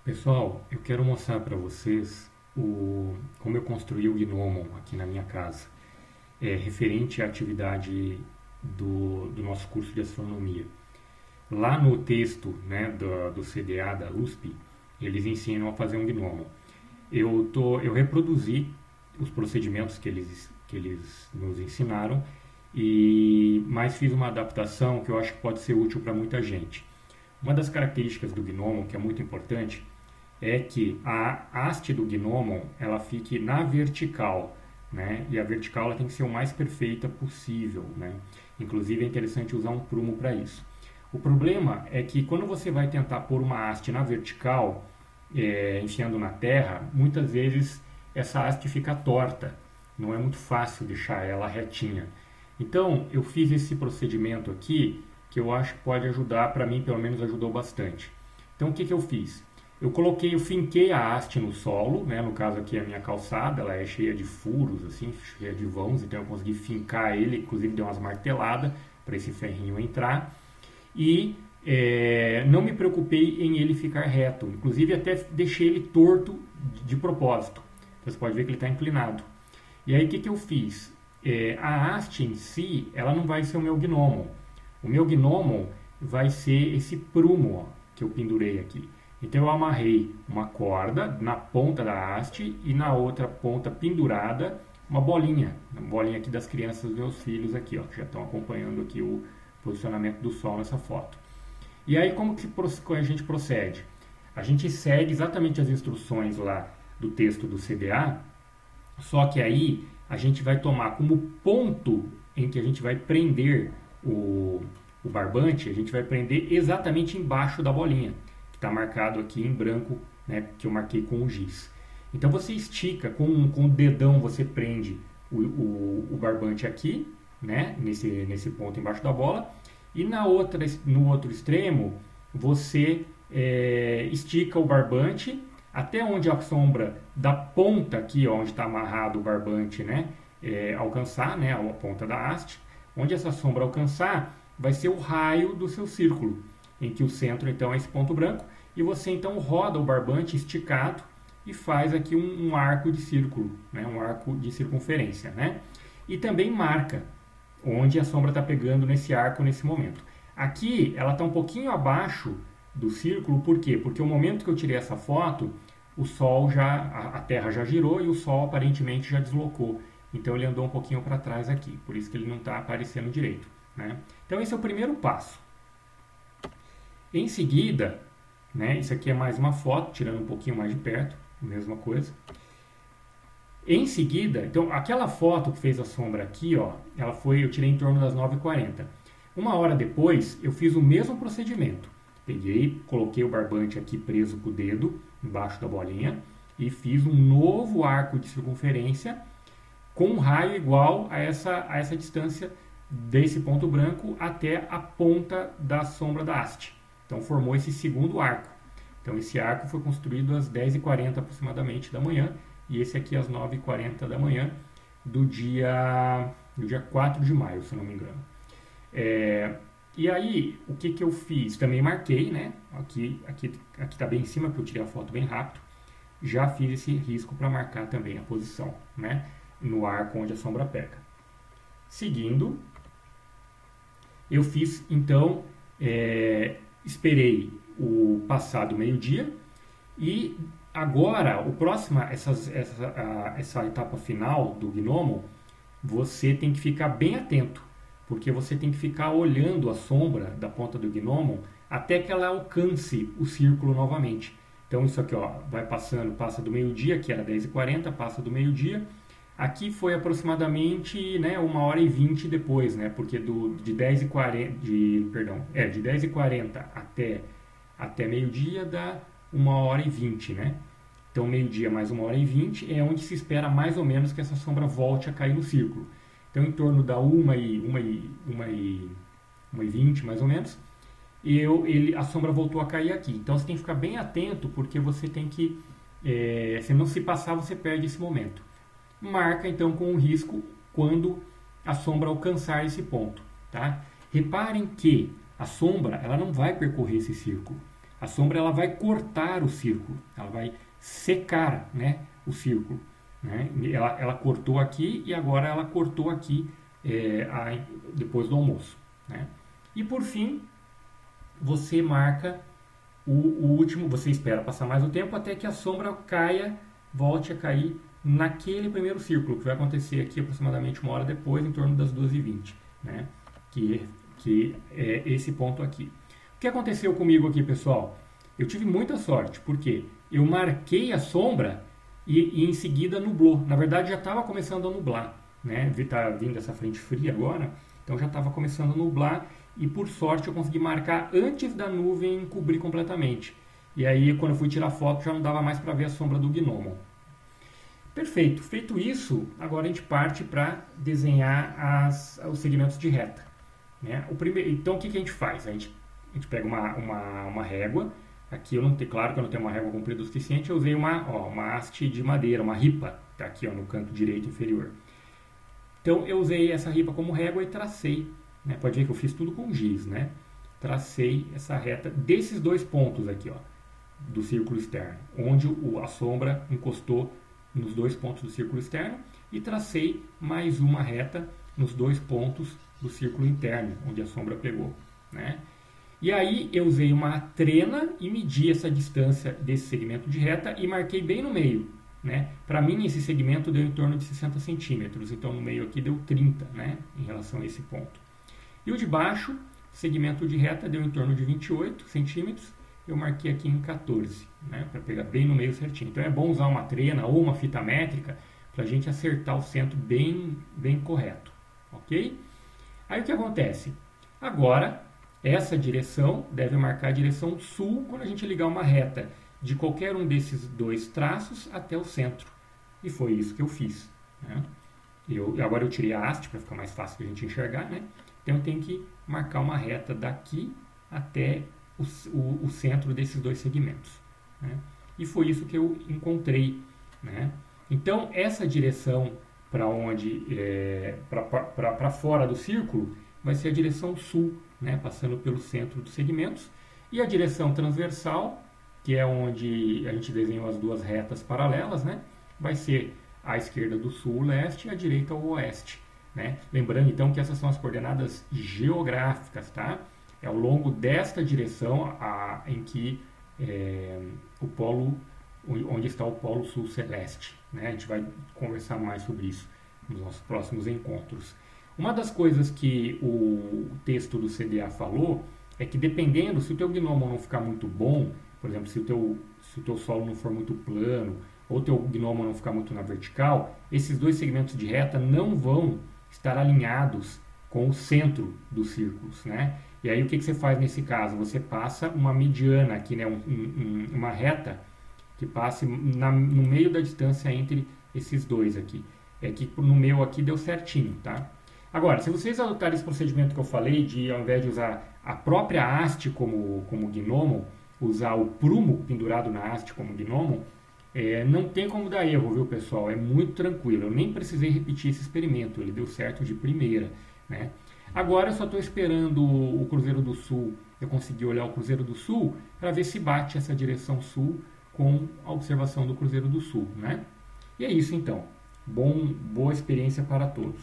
Pessoal, eu quero mostrar para vocês como eu construí o Gnomon aqui na minha casa, referente à atividade do nosso curso de astronomia. Lá no texto, né, do CDA da USP, eles ensinam a fazer um Gnomon. Eu reproduzi os procedimentos que eles nos ensinaram, mas fiz uma adaptação que eu acho que pode ser útil para muita gente. Uma das características do Gnomon, que é muito importante, é que a haste do Gnomon ela fique na vertical, né? E a vertical ela tem que ser o mais perfeita possível, né? Inclusive é interessante usar um prumo para isso. O problema é que quando você vai tentar pôr uma haste na vertical, enfiando na terra, muitas vezes essa haste fica torta. Não é muito fácil deixar ela retinha. Então eu fiz esse procedimento aqui que eu acho que pode ajudar, para mim pelo menos ajudou bastante. Então o que eu fiz? Eu finquei a haste no solo, né? No caso aqui a minha calçada, ela é cheia de furos, assim, cheia de vãos, então eu consegui fincar ele, inclusive dei umas marteladas para esse ferrinho entrar. E não me preocupei em ele ficar reto, inclusive até deixei ele torto de propósito. Então, você pode ver que ele está inclinado. E aí o que eu fiz? A haste em si, ela não vai ser o meu gnomon. O meu gnomon vai ser esse prumo, ó, que eu pendurei aqui. Então eu amarrei uma corda na ponta da haste e na outra ponta pendurada uma bolinha aqui das crianças dos meus filhos aqui, ó, que já estão acompanhando aqui o posicionamento do Sol nessa foto. E aí como que a gente procede? A gente segue exatamente as instruções lá do texto do CDA, só que aí a gente vai tomar como ponto em que a gente vai prender o barbante, a gente vai prender exatamente embaixo da bolinha, que está marcado aqui em branco, né, que eu marquei com o giz. Então você estica, com o dedão você prende o barbante aqui, né, nesse ponto embaixo da bola, e no outro extremo você estica o barbante até onde a sombra da ponta aqui, ó, onde está amarrado o barbante, né, alcançar, né, a ponta da haste. Onde essa sombra alcançar, vai ser o raio do seu círculo, em que o centro então é esse ponto branco, e você então roda o barbante esticado e faz aqui um arco de círculo, né, um arco de circunferência, né? E também marca onde a sombra está pegando nesse arco nesse momento. Aqui ela está um pouquinho abaixo do círculo, por quê? Porque o momento que eu tirei essa foto, o Sol a Terra já girou e o Sol aparentemente já deslocou. Então ele andou um pouquinho para trás aqui, por isso que ele não está aparecendo direito, né? Então esse é o primeiro passo. Em seguida, né, isso aqui é mais uma foto, tirando um pouquinho mais de perto, mesma coisa. Em seguida, então aquela foto que fez a sombra aqui, ó, eu tirei em torno das 9h40. Uma hora depois, eu fiz o mesmo procedimento. Peguei, coloquei o barbante aqui preso com o dedo, embaixo da bolinha, e fiz um novo arco de circunferência com um raio igual a essa distância desse ponto branco até a ponta da sombra da haste. Então formou esse segundo arco. Então esse arco foi construído às 10h40 aproximadamente da manhã, e esse aqui às 9h40 da manhã do dia 4 de maio, se não me engano. E aí, o que eu fiz? Também marquei, né? Aqui está bem em cima, porque eu tirei a foto bem rápido. Já fiz esse risco para marcar também a posição, né, no arco onde a sombra pega. Seguindo, eu fiz, então, esperei o passar do meio-dia e agora, essa etapa final do Gnomon, você tem que ficar bem atento, porque você tem que ficar olhando a sombra da ponta do Gnomon até que ela alcance o círculo novamente. Então isso aqui, ó, vai passando, passa do meio-dia, que era 10h40, passa do meio-dia. Aqui foi aproximadamente, né, 1h20 depois, né, porque de 10h40 até meio-dia dá 1h20, né? Então meio-dia mais 1h20 é onde se espera mais ou menos que essa sombra volte a cair no círculo. Então em torno da 1h20 mais ou menos, a sombra voltou a cair aqui. Então você tem que ficar bem atento, porque você tem que, se não se passar, você perde esse momento. Marca então com um risco quando a sombra alcançar esse ponto, tá? Reparem que a sombra ela não vai percorrer esse círculo. A sombra ela vai cortar o círculo, ela vai secar, né, o círculo. Né? Ela cortou aqui e agora ela cortou aqui depois do almoço. Né? E por fim, você marca o último, você espera passar mais o tempo até que a sombra caia, volte a cair naquele primeiro círculo, que vai acontecer aqui aproximadamente 1 hora depois, em torno das 2h20, né? que é esse ponto aqui. O que aconteceu comigo aqui, pessoal? Eu tive muita sorte, porque eu marquei a sombra e em seguida nublou. Na verdade, já estava começando a nublar, né? Está vindo essa frente fria agora, então já estava começando a nublar e por sorte eu consegui marcar antes da nuvem cobrir completamente. E aí, quando eu fui tirar foto, já não dava mais para ver a sombra do gnomo. Perfeito. Feito isso, agora a gente parte para desenhar os segmentos de reta. Né? Então, o que a gente faz? A gente pega uma régua. Aqui, claro que eu não tenho uma régua comprida o suficiente, eu usei uma haste de madeira, uma ripa, tá aqui no canto direito inferior. Então, eu usei essa ripa como régua e tracei. Né? Pode ver que eu fiz tudo com giz. Né? Tracei essa reta desses 2 pontos aqui, do círculo externo, onde a sombra encostou nos 2 pontos do círculo externo e tracei mais uma reta nos 2 pontos do círculo interno, onde a sombra pegou. Né? E aí eu usei uma trena e medi essa distância desse segmento de reta e marquei bem no meio. Né? Para mim esse segmento deu em torno de 60 centímetros, então no meio aqui deu 30, né? Em relação a esse ponto. E o de baixo, segmento de reta deu em torno de 28 centímetros, eu marquei aqui em 14, né? Para pegar bem no meio certinho. Então é bom usar uma trena ou uma fita métrica para a gente acertar o centro bem correto, ok? Aí o que acontece? Agora, essa direção deve marcar a direção sul quando a gente ligar uma reta de qualquer um desses 2 traços até o centro. E foi isso que eu fiz. Né? Agora eu tirei a haste para ficar mais fácil de a gente enxergar. Né? Então eu tenho que marcar uma reta daqui até o centro desses 2 segmentos. Né? E foi isso que eu encontrei. Né? Então essa direção para onde para fora do círculo vai ser a direção sul, né, passando pelo centro dos segmentos, e a direção transversal, que é onde a gente desenhou as 2 retas paralelas, né, vai ser a esquerda do sul, o leste, e a direita o oeste. Né? Lembrando então que essas são as coordenadas geográficas, tá? É ao longo desta direção em que onde está o polo sul celeste. Né? A gente vai conversar mais sobre isso nos nossos próximos encontros. Uma das coisas que o texto do CDA falou é que dependendo, se o teu gnomo não ficar muito bom, por exemplo, se o teu solo não for muito plano, ou o teu gnomo não ficar muito na vertical, esses 2 segmentos de reta não vão estar alinhados com o centro dos círculos. Né? E aí o que você faz nesse caso? Você passa uma mediana aqui, né? Uma reta que passe no meio da distância entre esses 2 aqui. É que no meu aqui deu certinho, tá? Agora, se vocês adotarem esse procedimento que eu falei, de ao invés de usar a própria haste como gnomo, usar o prumo pendurado na haste como gnomo, não tem como dar erro, viu, pessoal? É muito tranquilo. Eu nem precisei repetir esse experimento, ele deu certo de primeira. Né? Agora eu só estou esperando o Cruzeiro do Sul, eu consegui olhar o Cruzeiro do Sul para ver se bate essa direção sul com a observação do Cruzeiro do Sul. Né? E é isso então. Boa experiência para todos.